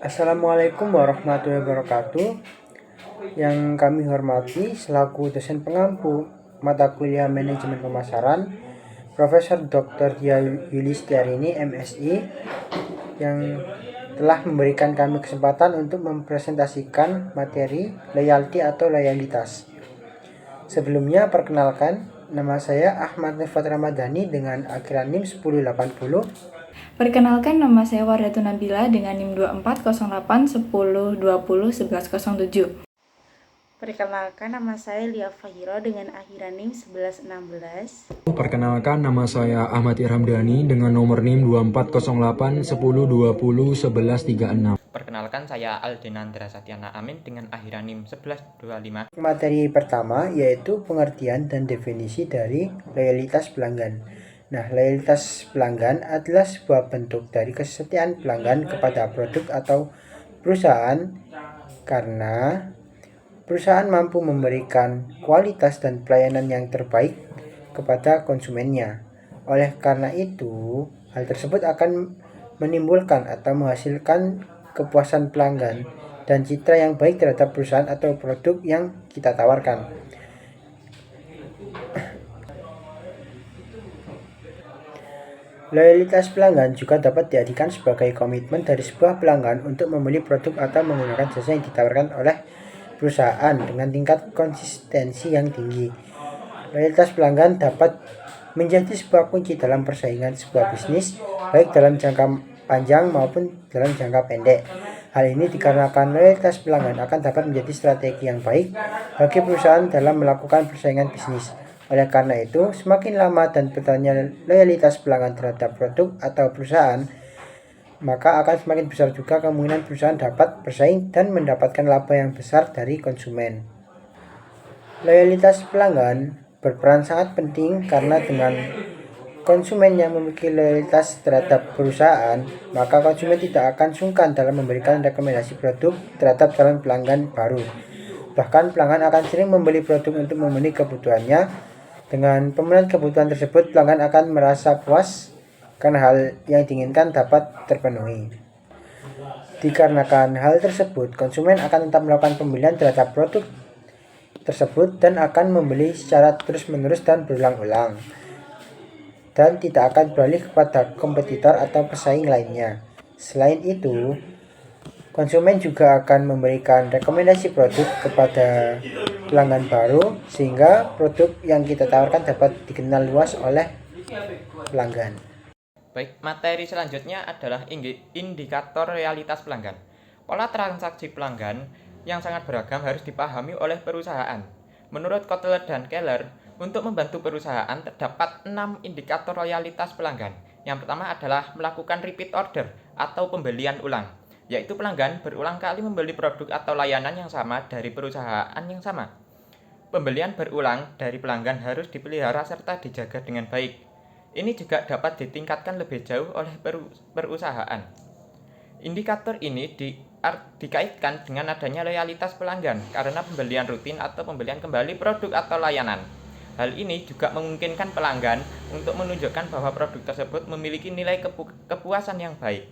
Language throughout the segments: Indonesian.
Assalamualaikum warahmatullahi wabarakatuh. Yang kami hormati selaku dosen pengampu mata kuliah Manajemen Pemasaran, Profesor Dr. Dia Yulistiarini MSI, yang telah memberikan kami kesempatan untuk mempresentasikan materi loyalty atau loyalitas. Sebelumnya perkenalkan, nama saya Ahmad Nifat Ramadhani dengan akhiran NIM 1080. Perkenalkan, nama saya Wardatun Nabila dengan NIM 240810201107. Perkenalkan, nama saya Lia Fahiro dengan akhiran NIM 1116. Perkenalkan, nama saya Ahmad Irhamdani dengan nomor NIM 240810201136. Perkenalkan, saya Aldenandra Satyana Amin dengan akhiran NIM 1125. Materi pertama yaitu pengertian dan definisi dari loyalitas pelanggan. Nah, loyalitas pelanggan adalah sebuah bentuk dari kesetiaan pelanggan kepada produk atau perusahaan karena perusahaan mampu memberikan kualitas dan pelayanan yang terbaik kepada konsumennya. Oleh karena itu, hal tersebut akan menimbulkan atau menghasilkan kepuasan pelanggan dan citra yang baik terhadap perusahaan atau produk yang kita tawarkan. Loyalitas pelanggan juga dapat diartikan sebagai komitmen dari sebuah pelanggan untuk membeli produk atau menggunakan jasa yang ditawarkan oleh perusahaan dengan tingkat konsistensi yang tinggi. Loyalitas pelanggan dapat menjadi sebuah kunci dalam persaingan sebuah bisnis, baik dalam jangka panjang maupun dalam jangka pendek. Hal ini dikarenakan loyalitas pelanggan akan dapat menjadi strategi yang baik bagi perusahaan dalam melakukan persaingan bisnis. Oleh karena itu, semakin lama dan bertambahnya loyalitas pelanggan terhadap produk atau perusahaan, maka akan semakin besar juga kemungkinan perusahaan dapat bersaing dan mendapatkan laba yang besar dari konsumen. Loyalitas pelanggan berperan sangat penting karena dengan konsumen yang memiliki loyalitas terhadap perusahaan, maka konsumen tidak akan sungkan dalam memberikan rekomendasi produk terhadap calon pelanggan baru. Bahkan pelanggan akan sering membeli produk untuk memenuhi kebutuhannya. Dengan pemenuhan kebutuhan tersebut, pelanggan akan merasa puas karena hal yang diinginkan dapat terpenuhi. Dikarenakan hal tersebut, konsumen akan tetap melakukan pembelian terhadap produk tersebut dan akan membeli secara terus-menerus dan berulang-ulang, dan tidak akan beralih kepada kompetitor atau pesaing lainnya. Selain itu, konsumen juga akan memberikan rekomendasi produk kepada pelanggan baru sehingga produk yang kita tawarkan dapat dikenal luas oleh pelanggan. Baik, materi selanjutnya adalah indikator loyalitas pelanggan. Pola transaksi pelanggan yang sangat beragam harus dipahami oleh perusahaan. Menurut Kotler dan Keller, untuk membantu perusahaan terdapat 6 indikator loyalitas pelanggan. Yang pertama adalah melakukan repeat order atau pembelian ulang, yaitu pelanggan berulang kali membeli produk atau layanan yang sama dari perusahaan yang sama. Pembelian berulang dari pelanggan harus dipelihara serta dijaga dengan baik. Ini juga dapat ditingkatkan lebih jauh oleh perusahaan. Indikator ini dikaitkan dengan adanya loyalitas pelanggan karena pembelian rutin atau pembelian kembali produk atau layanan. Hal ini juga memungkinkan pelanggan untuk menunjukkan bahwa produk tersebut memiliki nilai kepuasan yang baik.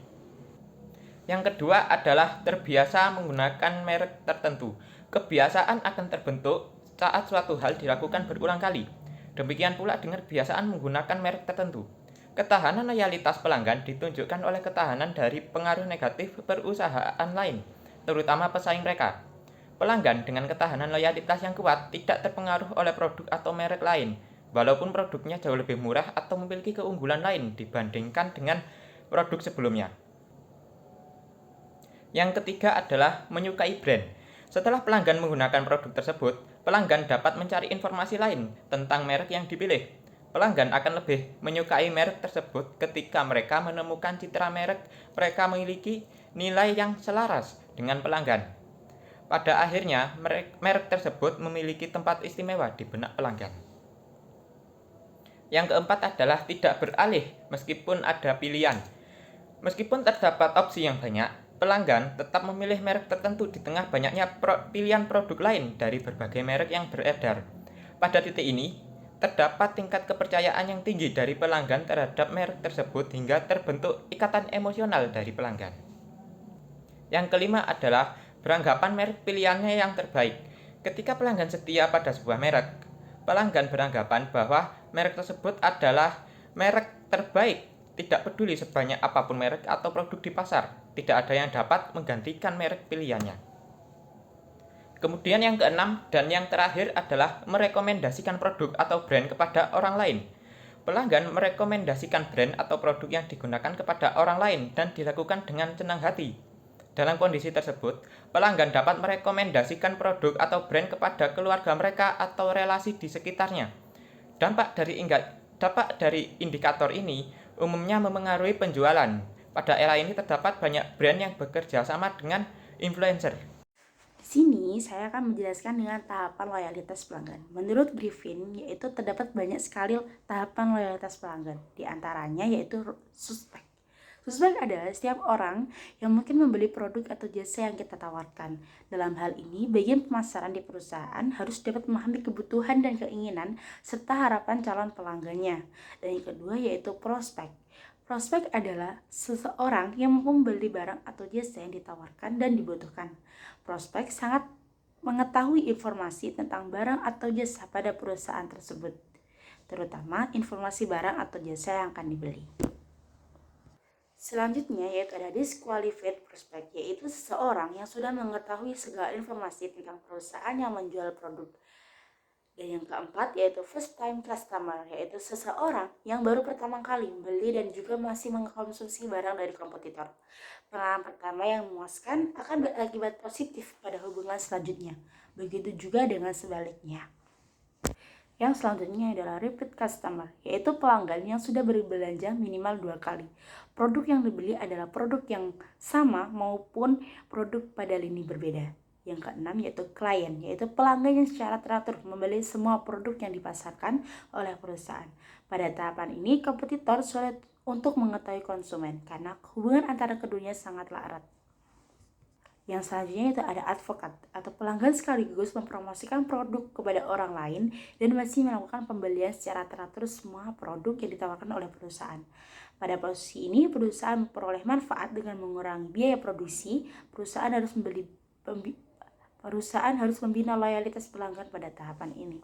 Yang kedua adalah terbiasa menggunakan merek tertentu. Kebiasaan akan terbentuk saat suatu hal dilakukan berulang kali. Demikian pula dengan kebiasaan menggunakan merek tertentu. Ketahanan loyalitas pelanggan ditunjukkan oleh ketahanan dari pengaruh negatif perusahaan lain, terutama pesaing mereka. Pelanggan dengan ketahanan loyalitas yang kuat tidak terpengaruh oleh produk atau merek lain, walaupun produknya jauh lebih murah atau memiliki keunggulan lain dibandingkan dengan produk sebelumnya. Yang ketiga adalah menyukai brand. Setelah pelanggan menggunakan produk tersebut, pelanggan dapat mencari informasi lain tentang merek yang dipilih. Pelanggan akan lebih menyukai merek tersebut ketika mereka menemukan citra merek mereka memiliki nilai yang selaras dengan pelanggan. Pada akhirnya, merek tersebut memiliki tempat istimewa di benak pelanggan. Yang keempat adalah tidak beralih meskipun ada pilihan. Meskipun terdapat opsi yang banyak, pelanggan tetap memilih merek tertentu di tengah banyaknya pilihan produk lain dari berbagai merek yang beredar. Pada titik ini, terdapat tingkat kepercayaan yang tinggi dari pelanggan terhadap merek tersebut hingga terbentuk ikatan emosional dari pelanggan. Yang kelima adalah beranggapan merek pilihannya yang terbaik. Ketika pelanggan setia pada sebuah merek, pelanggan beranggapan bahwa merek tersebut adalah merek terbaik. Tidak peduli sebanyak apapun merek atau produk di pasar, tidak ada yang dapat menggantikan merek pilihannya. Kemudian yang keenam dan yang terakhir adalah merekomendasikan produk atau brand kepada orang lain. Pelanggan merekomendasikan brand atau produk yang digunakan kepada orang lain dan dilakukan dengan senang hati. Dalam kondisi tersebut, pelanggan dapat merekomendasikan produk atau brand kepada keluarga mereka atau relasi di sekitarnya. Dampak dari indikator ini umumnya memengaruhi penjualan. Pada era ini terdapat banyak brand yang bekerja sama dengan influencer. Di sini saya akan menjelaskan dengan tahapan loyalitas pelanggan. Menurut Griffin, yaitu terdapat banyak sekali tahapan loyalitas pelanggan. Di antaranya yaitu suspek. Suspek adalah setiap orang yang mungkin membeli produk atau jasa yang kita tawarkan. Dalam hal ini, bagian pemasaran di perusahaan harus dapat memahami kebutuhan dan keinginan serta harapan calon pelanggannya. Dan yang kedua yaitu prospek. Prospek adalah seseorang yang membeli barang atau jasa yang ditawarkan dan dibutuhkan. Prospek sangat mengetahui informasi tentang barang atau jasa pada perusahaan tersebut, terutama informasi barang atau jasa yang akan dibeli. Selanjutnya yaitu ada disqualified prospect, yaitu seseorang yang sudah mengetahui segala informasi tentang perusahaan yang menjual produk. Dan yang keempat yaitu first time customer, yaitu seseorang yang baru pertama kali membeli dan juga masih mengkonsumsi barang dari kompetitor. Pengalaman pertama yang memuaskan akan berakibat positif pada hubungan selanjutnya. Begitu juga dengan sebaliknya. Yang selanjutnya adalah repeat customer, yaitu pelanggan yang sudah berbelanja minimal 2 kali. Produk yang dibeli adalah produk yang sama maupun produk pada lini berbeda. Yang keenam yaitu klien, yaitu pelanggan yang secara teratur membeli semua produk yang dipasarkan oleh perusahaan. Pada tahapan ini, kompetitor sulit untuk mengetahui konsumen karena hubungan antara keduanya sangatlah erat. Yang selanjutnya itu ada advokat atau pelanggan sekaligus mempromosikan produk kepada orang lain dan masih melakukan pembelian secara teratur semua produk yang ditawarkan oleh perusahaan. Pada posisi ini, perusahaan memperoleh manfaat dengan mengurangi biaya produksi. Perusahaan harus membina loyalitas pelanggan pada tahapan ini.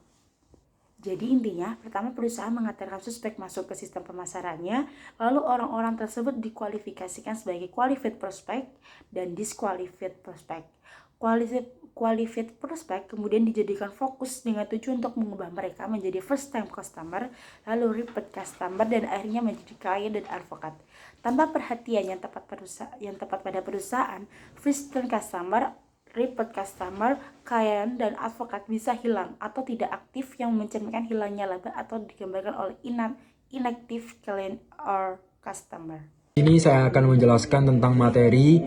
Jadi intinya, pertama perusahaan mengantarkan suspek masuk ke sistem pemasarannya, lalu orang-orang tersebut dikualifikasikan sebagai qualified prospect dan disqualified prospect. Qualified prospect kemudian dijadikan fokus dengan tujuan untuk mengubah mereka menjadi first time customer, lalu repeat customer, dan akhirnya menjadi klien dan advokat. Tanpa perhatian yang tepat pada perusahaan, first time customer, repeat customer, klien, dan advokat bisa hilang atau tidak aktif yang mencerminkan hilangnya laba atau digambarkan oleh inactive client or customer. Ini saya akan menjelaskan tentang materi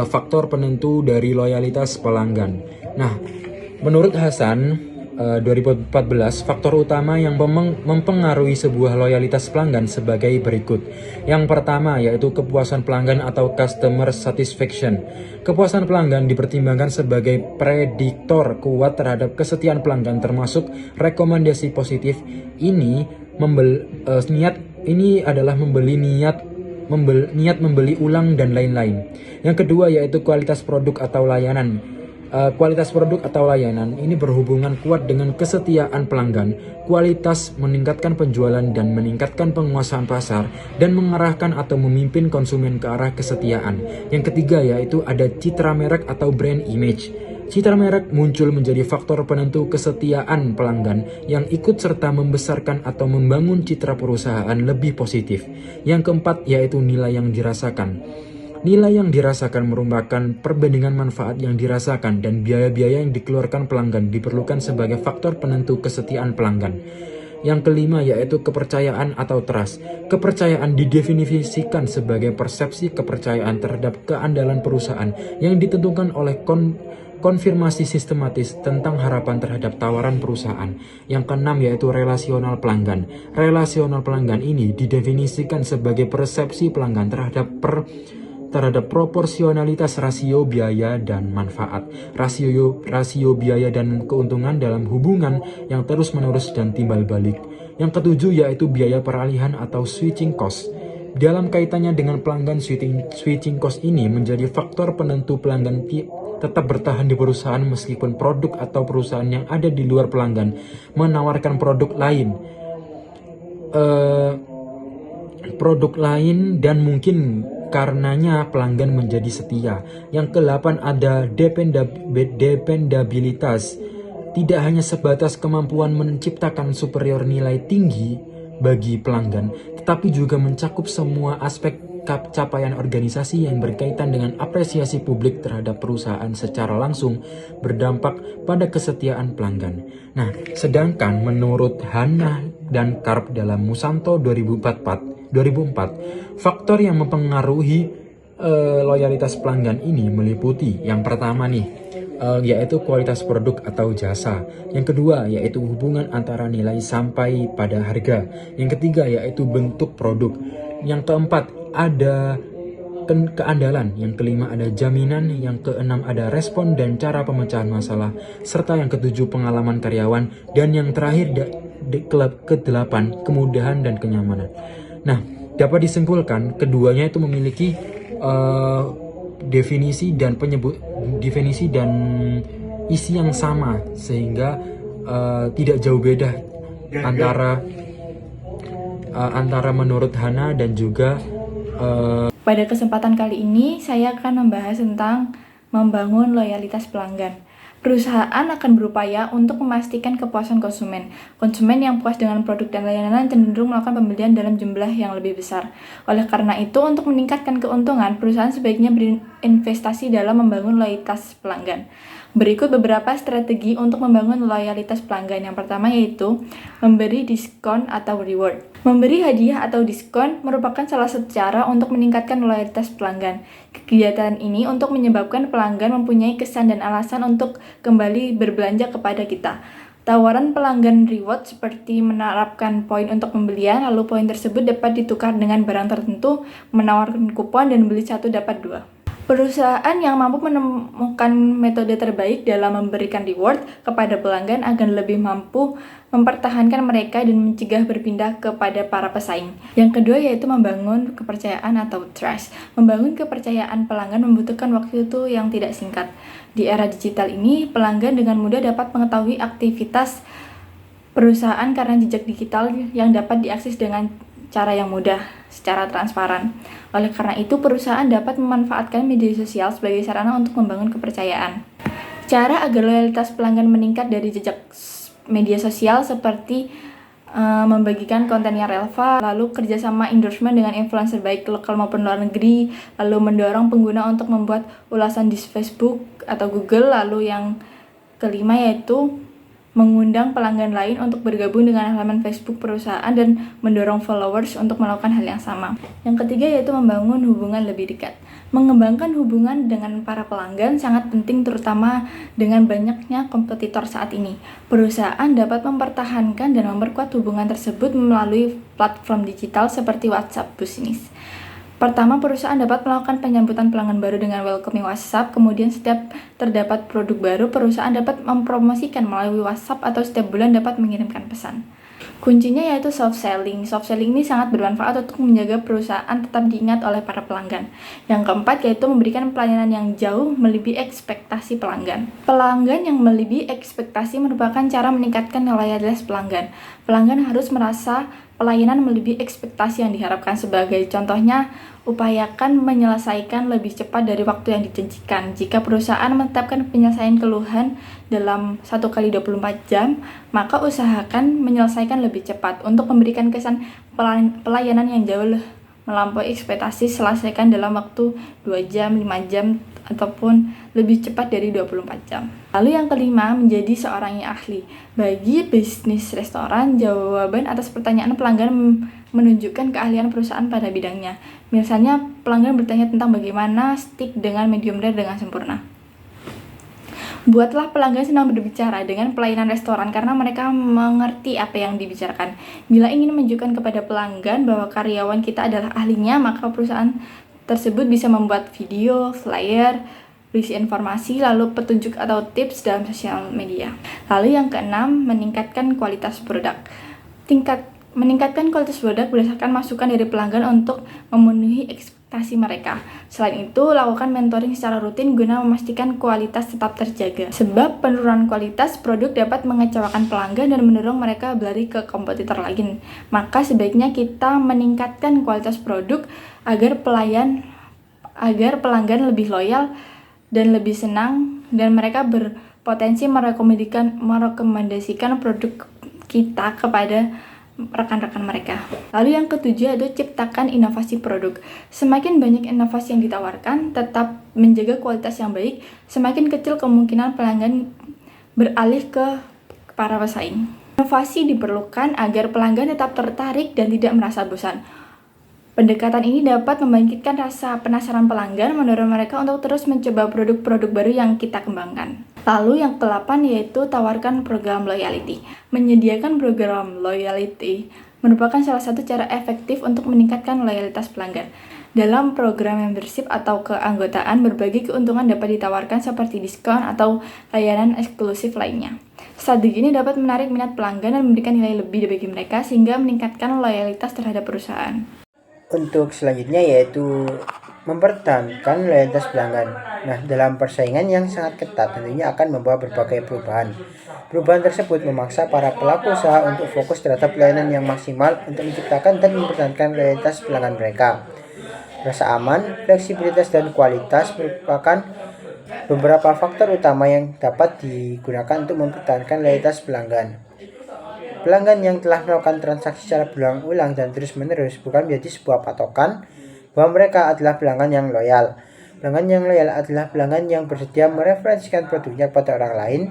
faktor penentu dari loyalitas pelanggan. Nah, menurut Hasan 2014, faktor utama yang mempengaruhi sebuah loyalitas pelanggan sebagai berikut. Yang pertama yaitu kepuasan pelanggan atau customer satisfaction. Kepuasan pelanggan dipertimbangkan sebagai prediktor kuat terhadap kesetiaan pelanggan, termasuk rekomendasi positif. Ini adalah niat membeli ulang dan lain-lain. Yang kedua yaitu kualitas produk atau layanan. Kualitas produk atau layanan ini berhubungan kuat dengan kesetiaan pelanggan. Kualitas meningkatkan penjualan dan meningkatkan penguasaan pasar dan mengarahkan atau memimpin konsumen ke arah kesetiaan. Yang ketiga yaitu ada citra merek atau brand image. Citra merek muncul menjadi faktor penentu kesetiaan pelanggan yang ikut serta membesarkan atau membangun citra perusahaan lebih positif. Yang keempat yaitu nilai yang dirasakan. Nilai yang dirasakan merupakan perbandingan manfaat yang dirasakan dan biaya-biaya yang dikeluarkan pelanggan diperlukan sebagai faktor penentu kesetiaan pelanggan. Yang kelima yaitu kepercayaan atau trust. Kepercayaan didefinisikan sebagai persepsi kepercayaan terhadap keandalan perusahaan yang ditentukan oleh konfirmasi sistematis tentang harapan terhadap tawaran perusahaan. Yang keenam yaitu relasional pelanggan. Relasional pelanggan ini didefinisikan sebagai persepsi pelanggan terhadap proporsionalitas rasio biaya dan manfaat, rasio biaya dan keuntungan dalam hubungan yang terus-menerus dan timbal balik. Yang ketujuh yaitu biaya peralihan atau switching cost. Dalam kaitannya dengan pelanggan, switching cost ini menjadi faktor penentu pelanggan tetap bertahan di perusahaan meskipun produk atau perusahaan yang ada di luar pelanggan menawarkan produk lain. Dan mungkin karenanya pelanggan menjadi setia. Yang ke-8 ada dependabilitas. Tidak hanya sebatas kemampuan menciptakan superior nilai tinggi bagi pelanggan, tetapi juga mencakup semua aspek capaian organisasi yang berkaitan dengan apresiasi publik terhadap perusahaan secara langsung berdampak pada kesetiaan pelanggan. Nah, sedangkan menurut Hannah dan Karp dalam Musanto 2004, faktor yang mempengaruhi loyalitas pelanggan ini meliputi yang pertama nih, yaitu kualitas produk atau jasa. Yang kedua yaitu hubungan antara nilai sampai pada harga. Yang ketiga yaitu bentuk produk. Yang keempat ada keandalan. Yang kelima ada jaminan. Yang keenam ada respon dan cara pemecahan masalah. Serta yang ketujuh pengalaman karyawan. Dan yang terakhir ke-8 kemudahan dan kenyamanan. Nah, dapat disimpulkan keduanya itu memiliki definisi dan isi yang sama, sehingga tidak jauh beda antara menurut Hannah dan juga Pada kesempatan kali ini, saya akan membahas tentang membangun loyalitas pelanggan. Perusahaan akan berupaya untuk memastikan kepuasan konsumen. Konsumen yang puas dengan produk dan layanan cenderung melakukan pembelian dalam jumlah yang lebih besar. Oleh karena itu, untuk meningkatkan keuntungan, perusahaan sebaiknya berinvestasi dalam membangun loyalitas pelanggan. Berikut beberapa strategi untuk membangun loyalitas pelanggan. Yang pertama yaitu memberi diskon atau reward. Memberi hadiah atau diskon merupakan salah satu cara untuk meningkatkan loyalitas pelanggan. Kegiatan ini untuk menyebabkan pelanggan mempunyai kesan dan alasan untuk kembali berbelanja kepada kita. Tawaran pelanggan reward seperti menerapkan poin untuk pembelian, lalu poin tersebut dapat ditukar dengan barang tertentu, menawarkan kupon, dan beli 1 dapat 2. Perusahaan yang mampu menemukan metode terbaik dalam memberikan reward kepada pelanggan akan lebih mampu mempertahankan mereka dan mencegah berpindah kepada para pesaing. Yang kedua yaitu membangun kepercayaan atau trust. Membangun kepercayaan pelanggan membutuhkan waktu itu yang tidak singkat. Di era digital ini, pelanggan dengan mudah dapat mengetahui aktivitas perusahaan karena jejak digital yang dapat diakses dengan cara yang mudah, secara transparan. Oleh karena itu, perusahaan dapat memanfaatkan media sosial sebagai sarana untuk membangun kepercayaan. Cara agar loyalitas pelanggan meningkat dari jejak media sosial seperti membagikan konten yang relevan, lalu kerjasama endorsement dengan influencer baik lokal maupun luar negeri, lalu mendorong pengguna untuk membuat ulasan di Facebook atau Google, lalu yang kelima yaitu mengundang pelanggan lain untuk bergabung dengan halaman Facebook perusahaan dan mendorong followers untuk melakukan hal yang sama. Yang ketiga yaitu membangun hubungan lebih dekat. Mengembangkan hubungan dengan para pelanggan sangat penting terutama dengan banyaknya kompetitor saat ini. Perusahaan dapat mempertahankan dan memperkuat hubungan tersebut melalui platform digital seperti WhatsApp Business. Pertama, perusahaan dapat melakukan penyambutan pelanggan baru dengan welcoming WhatsApp. Kemudian setiap terdapat produk baru, perusahaan dapat mempromosikan melalui WhatsApp atau setiap bulan dapat mengirimkan pesan. Kuncinya yaitu soft selling. Soft selling ini sangat bermanfaat untuk menjaga perusahaan tetap diingat oleh para pelanggan. Yang keempat yaitu memberikan pelayanan yang jauh melebihi ekspektasi pelanggan. Pelanggan yang melebihi ekspektasi merupakan cara meningkatkan loyalitas pelanggan. Pelanggan harus merasa pelayanan melebihi ekspektasi yang diharapkan. Sebagai contohnya, upayakan menyelesaikan lebih cepat dari waktu yang dijanjikan. Jika perusahaan menetapkan penyelesaian keluhan dalam 1x24 jam, maka usahakan menyelesaikan lebih cepat. Untuk memberikan kesan pelayanan yang jauh melampaui ekspektasi, selesaikan dalam waktu 2 jam, 5 jam, ataupun lebih cepat dari 24 jam. Lalu yang kelima, menjadi seorang yang ahli. Bagi bisnis restoran, jawaban atas pertanyaan pelanggan menunjukkan keahlian perusahaan pada bidangnya. Misalnya, pelanggan bertanya tentang bagaimana steak dengan medium rare dengan sempurna. Buatlah pelanggan senang berbicara dengan pelayanan restoran karena mereka mengerti apa yang dibicarakan. Bila ingin menunjukkan kepada pelanggan bahwa karyawan kita adalah ahlinya, maka perusahaan tersebut bisa membuat video, flyer, berisi informasi, lalu petunjuk atau tips dalam sosial media. Lalu yang keenam, meningkatkan kualitas produk. Tingkat meningkatkan kualitas produk berdasarkan masukan dari pelanggan untuk memenuhi ekspektasi mereka. Selain itu, lakukan mentoring secara rutin guna memastikan kualitas tetap terjaga. Sebab penurunan kualitas produk dapat mengecewakan pelanggan dan mendorong mereka berlari ke kompetitor lain. Maka sebaiknya kita meningkatkan kualitas produk agar pelanggan lebih loyal dan lebih senang, dan mereka berpotensi merekomendasikan produk kita kepada rekan-rekan mereka. Lalu yang ketujuh adalah ciptakan inovasi produk. Semakin banyak inovasi yang ditawarkan, tetap menjaga kualitas yang baik, semakin kecil kemungkinan pelanggan beralih ke para pesaing. Inovasi diperlukan agar pelanggan tetap tertarik dan tidak merasa bosan. Pendekatan ini dapat membangkitkan rasa penasaran pelanggan, mendorong mereka untuk terus mencoba produk-produk baru yang kita kembangkan. Lalu yang ke-8 yaitu tawarkan program loyalty. Menyediakan program loyalty merupakan salah satu cara efektif untuk meningkatkan loyalitas pelanggan. Dalam program membership atau keanggotaan, berbagai keuntungan dapat ditawarkan seperti diskon atau layanan eksklusif lainnya. Strategi ini dapat menarik minat pelanggan dan memberikan nilai lebih bagi mereka sehingga meningkatkan loyalitas terhadap perusahaan. Untuk selanjutnya yaitu mempertahankan loyalitas pelanggan. Nah, dalam persaingan yang sangat ketat tentunya akan membawa berbagai perubahan. Perubahan tersebut memaksa para pelaku usaha untuk fokus terhadap pelayanan yang maksimal untuk menciptakan dan mempertahankan loyalitas pelanggan mereka. Rasa aman, fleksibilitas, dan kualitas merupakan beberapa faktor utama yang dapat digunakan untuk mempertahankan loyalitas pelanggan. Pelanggan yang telah melakukan transaksi secara berulang-ulang dan terus-menerus bukan menjadi sebuah patokan bahwa mereka adalah pelanggan yang loyal. Pelanggan yang loyal adalah pelanggan yang bersedia mereferensikan produknya kepada orang lain.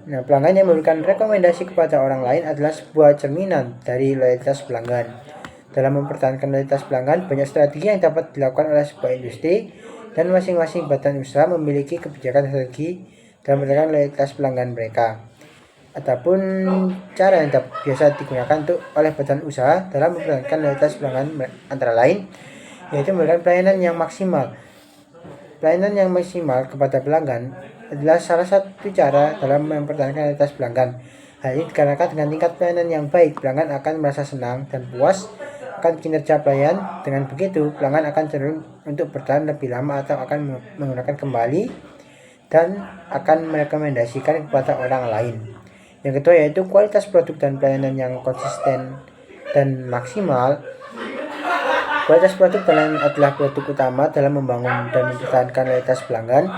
Nah, pelanggan yang memberikan rekomendasi kepada orang lain adalah sebuah cerminan dari loyalitas pelanggan. Dalam mempertahankan loyalitas pelanggan, banyak strategi yang dapat dilakukan oleh sebuah industri, dan masing-masing badan usaha memiliki kebijakan strategi dalam mempertahankan loyalitas pelanggan mereka. Ataupun cara yang biasa digunakan oleh badan usaha dalam mempertahankan loyalitas pelanggan antara lain yaitu memberikan pelayanan yang maksimal. Pelayanan yang maksimal kepada pelanggan adalah salah satu cara dalam mempertahankan loyalitas pelanggan. Hal ini dikarenakan dengan tingkat pelayanan yang baik, pelanggan akan merasa senang dan puas akan kinerja pelayan. Dengan begitu, pelanggan akan cenderung untuk bertahan lebih lama atau akan menggunakan kembali dan akan merekomendasikan kepada orang lain. Yang kedua yaitu kualitas produk dan pelayanan yang konsisten dan maksimal. Kualitas produk dan pelayanan adalah produk utama dalam membangun dan mempertahankan loyalitas pelanggan.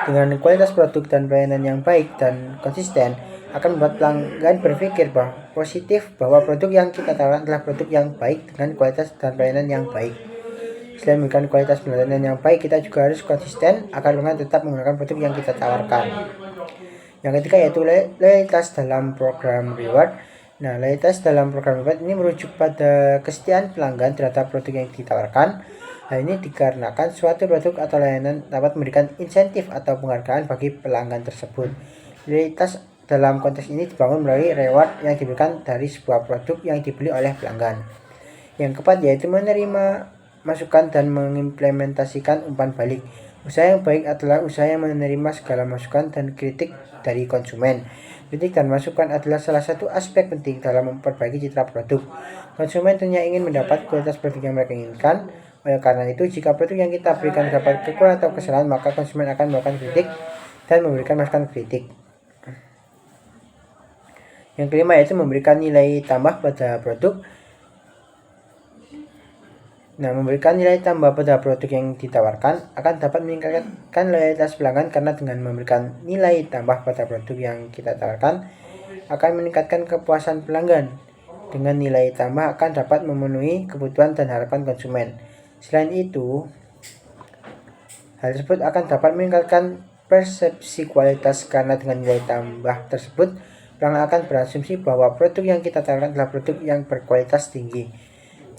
Dengan kualitas produk dan pelayanan yang baik dan konsisten akan membuat pelanggan berpikir positif bahwa produk yang kita tawarkan adalah produk yang baik dengan kualitas dan pelayanan yang baik. Selain memberikan kualitas pelayanan yang baik, kita juga harus konsisten agar pelanggan tetap menggunakan produk yang kita tawarkan. Yang ketiga yaitu loyalitas dalam program reward. Nah, loyalitas dalam program reward ini merujuk pada kesetiaan pelanggan terhadap produk yang ditawarkan. Hal ini dikarenakan suatu produk atau layanan dapat memberikan insentif atau penghargaan bagi pelanggan tersebut. Loyalitas dalam konteks ini dibangun melalui reward yang diberikan dari sebuah produk yang dibeli oleh pelanggan. Yang keempat yaitu menerima masukan dan mengimplementasikan umpan balik. Usaha yang baik adalah usaha yang menerima segala masukan dan kritik dari konsumen. Kritik dan masukan adalah salah satu aspek penting dalam memperbaiki citra produk. Konsumen tentunya ingin mendapat kualitas produk yang mereka inginkan. Oleh karena itu, jika produk yang kita berikan dapat kekurangan atau kesalahan, maka konsumen akan melakukan kritik dan memberikan masukan kritik. Yang kelima yaitu memberikan nilai tambah pada produk. Nah, memberikan nilai tambah pada produk yang ditawarkan akan dapat meningkatkan loyalitas pelanggan karena dengan memberikan nilai tambah pada produk yang kita tawarkan akan meningkatkan kepuasan pelanggan. Dengan nilai tambah akan dapat memenuhi kebutuhan dan harapan konsumen. Selain itu, hal tersebut akan dapat meningkatkan persepsi kualitas karena dengan nilai tambah tersebut pelanggan akan berasumsi bahwa produk yang kita tawarkan adalah produk yang berkualitas tinggi.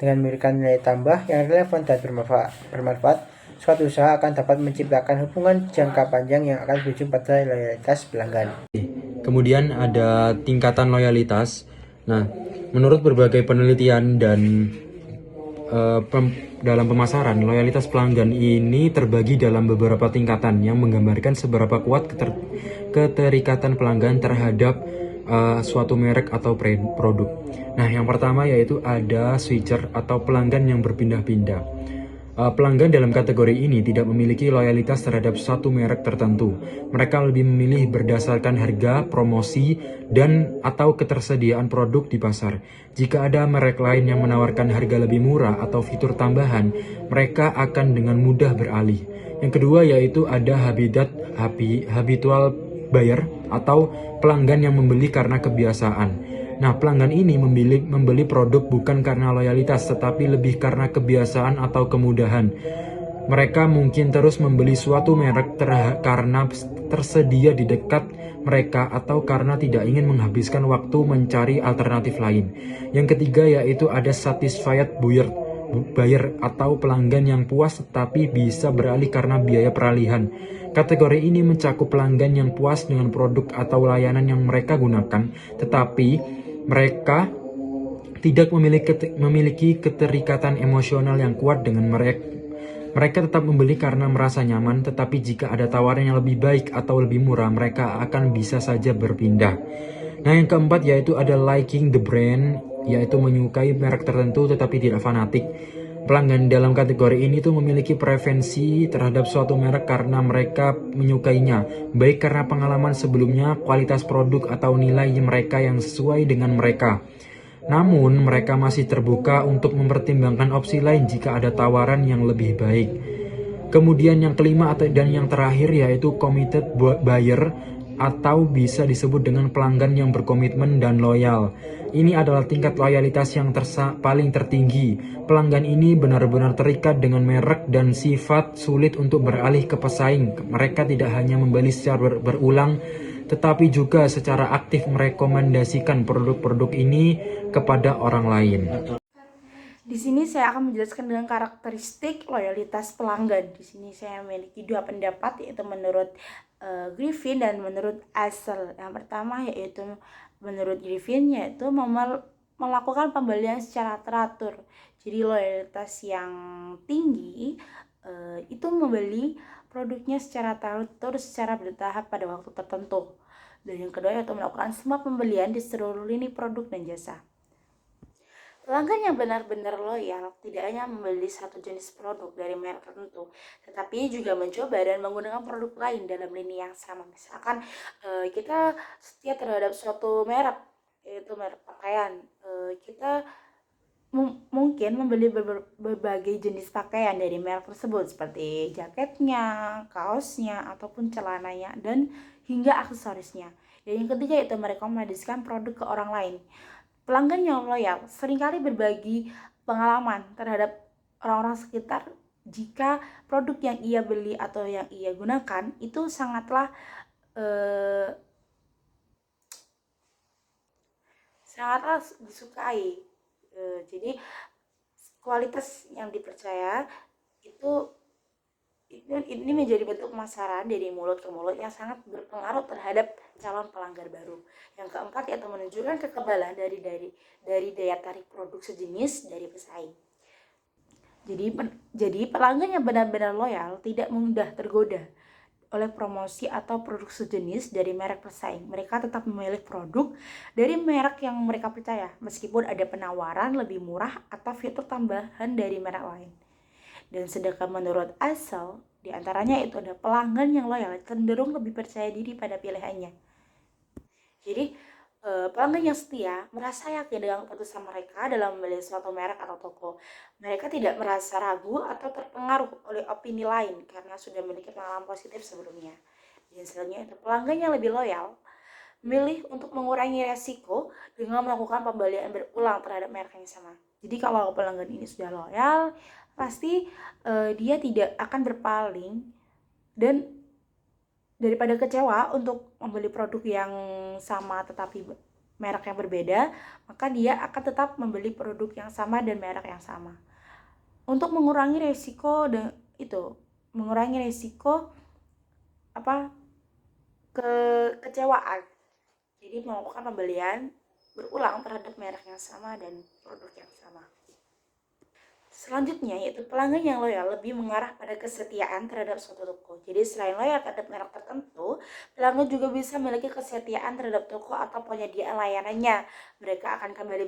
Dengan memberikan nilai tambah yang relevan dan bermanfaat, suatu usaha akan dapat menciptakan hubungan jangka panjang yang akan berujung pada loyalitas pelanggan. Kemudian ada tingkatan loyalitas. Nah, menurut berbagai penelitian dan dalam pemasaran, loyalitas pelanggan ini terbagi dalam beberapa tingkatan yang menggambarkan seberapa kuat keterikatan pelanggan terhadap suatu merek atau produk. Nah, yang pertama yaitu ada switcher atau pelanggan yang berpindah-pindah. Pelanggan dalam kategori ini tidak memiliki loyalitas terhadap satu merek tertentu. Mereka lebih memilih berdasarkan harga, promosi, dan atau ketersediaan produk di pasar. Jika ada merek lain yang menawarkan harga lebih murah atau fitur tambahan, mereka akan dengan mudah beralih. Yang kedua yaitu ada habitual buyer atau pelanggan yang membeli karena kebiasaan. Nah, pelanggan ini membeli produk bukan karena loyalitas, tetapi lebih karena kebiasaan atau kemudahan. Mereka mungkin terus membeli suatu merek karena tersedia di dekat mereka atau karena tidak ingin menghabiskan waktu mencari alternatif lain. Yang ketiga yaitu ada satisfied buyer atau pelanggan yang puas tetapi bisa beralih karena biaya peralihan. Kategori ini mencakup pelanggan yang puas dengan produk atau layanan yang mereka gunakan, tetapi mereka tidak memiliki keterikatan emosional yang kuat dengan mereka. Mereka tetap membeli karena merasa nyaman, tetapi jika ada tawaran yang lebih baik atau lebih murah, mereka akan bisa saja berpindah. Nah, yang keempat yaitu ada liking the brand, yaitu menyukai merek tertentu tetapi tidak fanatik. Pelanggan dalam kategori ini tuh memiliki preferensi terhadap suatu merek karena mereka menyukainya, baik karena pengalaman sebelumnya, kualitas produk, atau nilai mereka yang sesuai dengan mereka. Namun, mereka masih terbuka untuk mempertimbangkan opsi lain jika ada tawaran yang lebih baik. Kemudian yang kelima dan yang terakhir yaitu committed buyer atau bisa disebut dengan pelanggan yang berkomitmen dan loyal. Ini adalah tingkat loyalitas yang paling tertinggi. Pelanggan ini benar-benar terikat dengan merek dan sifat sulit untuk beralih ke pesaing. Mereka tidak hanya membeli secara berulang, tetapi juga secara aktif merekomendasikan produk-produk ini kepada orang lain. Di sini saya akan menjelaskan dengan karakteristik loyalitas pelanggan. Di sini saya memiliki dua pendapat, yaitu menurut Griffin dan menurut Asel. Yang pertama yaitu menurut Griffin, yaitu melakukan pembelian secara teratur. Jadi loyalitas yang tinggi itu membeli produknya secara teratur, secara bertahap pada waktu tertentu. Dan yang kedua yaitu melakukan semua pembelian di seluruh lini produk dan jasa. Pelanggan yang benar-benar loyal tidak hanya membeli satu jenis produk dari merek tertentu, tetapi juga mencoba dan menggunakan produk lain dalam lini yang sama. Misalkan kita setia terhadap suatu merek, yaitu merek pakaian, kita mungkin membeli berbagai jenis pakaian dari merek tersebut, seperti jaketnya, kaosnya, ataupun celananya, dan hingga aksesorisnya. Dan yang ketiga itu merekomendasikan produk ke orang lain. Pelanggan yang loyal seringkali berbagi pengalaman terhadap orang-orang sekitar jika produk yang ia beli atau yang ia gunakan itu sangatlah disukai. Jadi kualitas yang dipercaya itu ini menjadi bentuk pemasaran dari mulut ke mulut yang sangat berpengaruh terhadap calon pelanggan baru. Yang keempat yaitu menunjukkan kekebalan dari daya tarik produk sejenis dari pesaing. Jadi pelanggan yang benar-benar loyal tidak mudah tergoda oleh promosi atau produk sejenis dari merek pesaing. Mereka tetap memilih produk dari merek yang mereka percaya, meskipun ada penawaran lebih murah atau fitur tambahan dari merek lain. Dan sedangkan menurut Asel, diantaranya itu ada pelanggan yang loyal cenderung lebih percaya diri pada pilihannya. Jadi pelanggan yang setia merasa yakin dengan keputusan mereka dalam membeli suatu merek atau toko. Mereka tidak merasa ragu atau terpengaruh oleh opini lain karena sudah memiliki pengalaman positif sebelumnya. Dan selanjutnya itu pelanggan yang lebih loyal memilih untuk mengurangi resiko dengan melakukan pembelian berulang terhadap merek yang sama. Jadi kalau pelanggan ini sudah loyal, pasti dia tidak akan berpaling dan daripada kecewa untuk membeli produk yang sama tetapi merek yang berbeda, maka dia akan tetap membeli produk yang sama dan merek yang sama. Untuk mengurangi resiko kekecewaan. Jadi melakukan pembelian berulang terhadap merek yang sama dan produk yang sama. Selanjutnya yaitu pelanggan yang loyal lebih mengarah pada kesetiaan terhadap suatu toko. Jadi selain loyal terhadap merek tertentu, pelanggan juga bisa memiliki kesetiaan terhadap toko atau penyediaan layanannya. Mereka akan kembali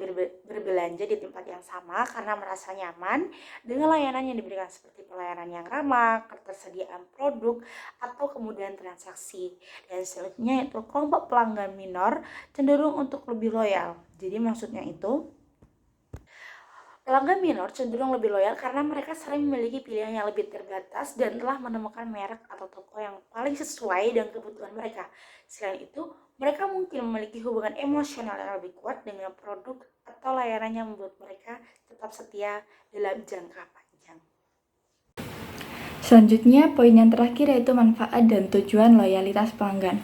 berbelanja di tempat yang sama karena merasa nyaman dengan layanan yang diberikan seperti pelayanan yang ramah, ketersediaan produk, atau kemudahan transaksi. Dan selanjutnya yaitu kelompok pelanggan minor cenderung untuk lebih loyal. Jadi maksudnya itu pelanggan minor cenderung lebih loyal karena mereka sering memiliki pilihan yang lebih terbatas dan telah menemukan merek atau toko yang paling sesuai dengan kebutuhan mereka. Selain itu, mereka mungkin memiliki hubungan emosional yang lebih kuat dengan produk atau layanan yang membuat mereka tetap setia dalam jangka panjang. Selanjutnya, poin yang terakhir yaitu manfaat dan tujuan loyalitas pelanggan.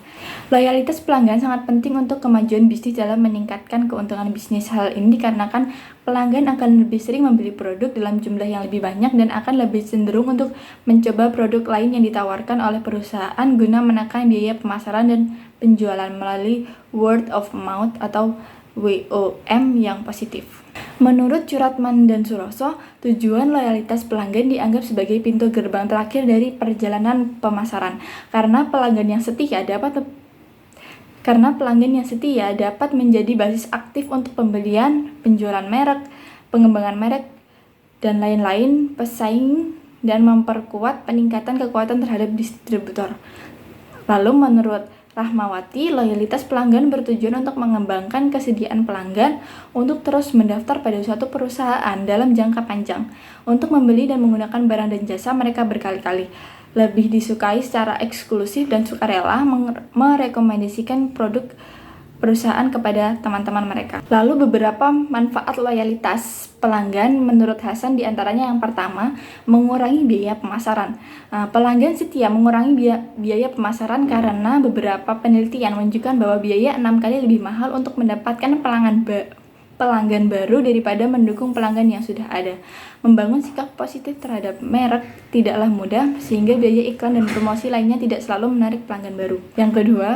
Loyalitas pelanggan sangat penting untuk kemajuan bisnis dalam meningkatkan keuntungan bisnis. Hal ini dikarenakan pelanggan akan lebih sering membeli produk dalam jumlah yang lebih banyak dan akan lebih cenderung untuk mencoba produk lain yang ditawarkan oleh perusahaan guna menekan biaya pemasaran dan penjualan melalui word of mouth atau WOM yang positif. Menurut Curatman dan Suroso, tujuan loyalitas pelanggan dianggap sebagai pintu gerbang terakhir dari perjalanan pemasaran, karena pelanggan yang setia dapat menjadi basis aktif untuk pembelian, penjualan merek, pengembangan merek, dan lain-lain pesaing dan memperkuat peningkatan kekuatan terhadap distributor. Lalu menurut Rahmawati, loyalitas pelanggan bertujuan untuk mengembangkan kesediaan pelanggan untuk terus mendaftar pada suatu perusahaan dalam jangka panjang, untuk membeli dan menggunakan barang dan jasa mereka berkali-kali, lebih disukai secara eksklusif dan sukarela merekomendasikan produk perusahaan kepada teman-teman mereka. Lalu beberapa manfaat loyalitas pelanggan menurut Hasan diantaranya yang pertama, mengurangi biaya pemasaran. Pelanggan setia mengurangi biaya pemasaran karena beberapa penelitian menunjukkan bahwa biaya 6 kali lebih mahal untuk mendapatkan pelanggan baru daripada mendukung pelanggan yang sudah ada. Membangun sikap positif terhadap merek tidaklah mudah, sehingga biaya iklan dan promosi lainnya tidak selalu menarik pelanggan baru. Yang kedua,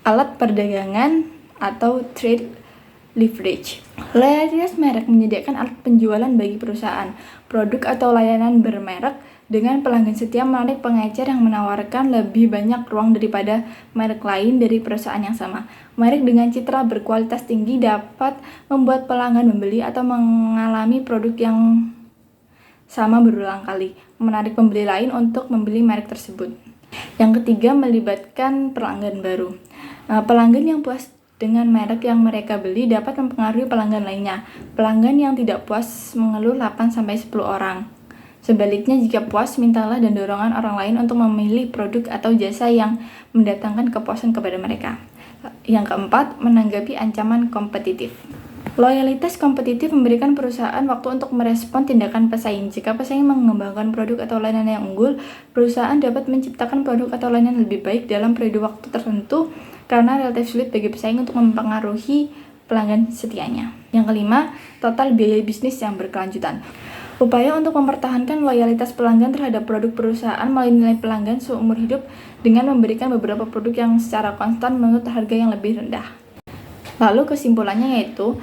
alat perdagangan atau trade leverage. Loyalitas merek menyediakan alat penjualan bagi perusahaan, produk atau layanan bermerek dengan pelanggan setia menarik pengecer yang menawarkan lebih banyak ruang daripada merek lain dari perusahaan yang sama. Merek dengan citra berkualitas tinggi dapat membuat pelanggan membeli atau mengalami produk yang sama berulang kali, menarik pembeli lain untuk membeli merek tersebut. Yang ketiga, melibatkan pelanggan baru. Pelanggan yang puas dengan merek yang mereka beli dapat mempengaruhi pelanggan lainnya. Pelanggan yang tidak puas mengeluh 8-10 orang. Sebaliknya, jika puas, mintalah dan dorongan orang lain untuk memilih produk atau jasa yang mendatangkan kepuasan kepada mereka. Yang keempat, menanggapi ancaman kompetitif. Loyalitas kompetitif memberikan perusahaan waktu untuk merespon tindakan pesaing. Jika pesaing mengembangkan produk atau layanan yang unggul, perusahaan dapat menciptakan produk atau layanan lebih baik dalam periode waktu tertentu karena relatif sulit bagi pesaing untuk mempengaruhi pelanggan setianya. Yang kelima, total biaya bisnis yang berkelanjutan. Upaya untuk mempertahankan loyalitas pelanggan terhadap produk perusahaan melalui nilai pelanggan seumur hidup dengan memberikan beberapa produk yang secara konstan menurut harga yang lebih rendah. Lalu kesimpulannya yaitu,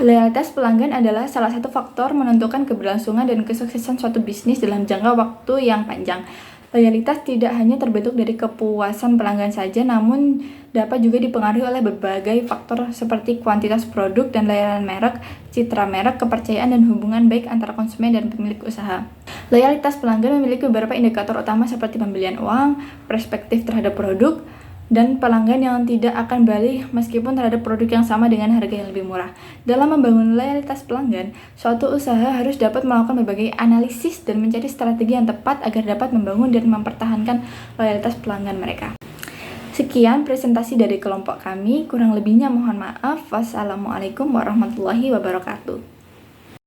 loyalitas pelanggan adalah salah satu faktor menentukan keberlangsungan dan kesuksesan suatu bisnis dalam jangka waktu yang panjang. Loyalitas tidak hanya terbentuk dari kepuasan pelanggan saja, namun dapat juga dipengaruhi oleh berbagai faktor seperti kuantitas produk dan layanan merek, citra merek, kepercayaan, dan hubungan baik antara konsumen dan pemilik usaha. Loyalitas pelanggan memiliki beberapa indikator utama seperti pembelian uang, perspektif terhadap produk, dan pelanggan yang tidak akan balik meskipun terhadap produk yang sama dengan harga yang lebih murah. Dalam membangun loyalitas pelanggan, suatu usaha harus dapat melakukan berbagai analisis dan mencari strategi yang tepat agar dapat membangun dan mempertahankan loyalitas pelanggan mereka. Sekian presentasi dari kelompok kami, kurang lebihnya mohon maaf. Wassalamualaikum warahmatullahi wabarakatuh.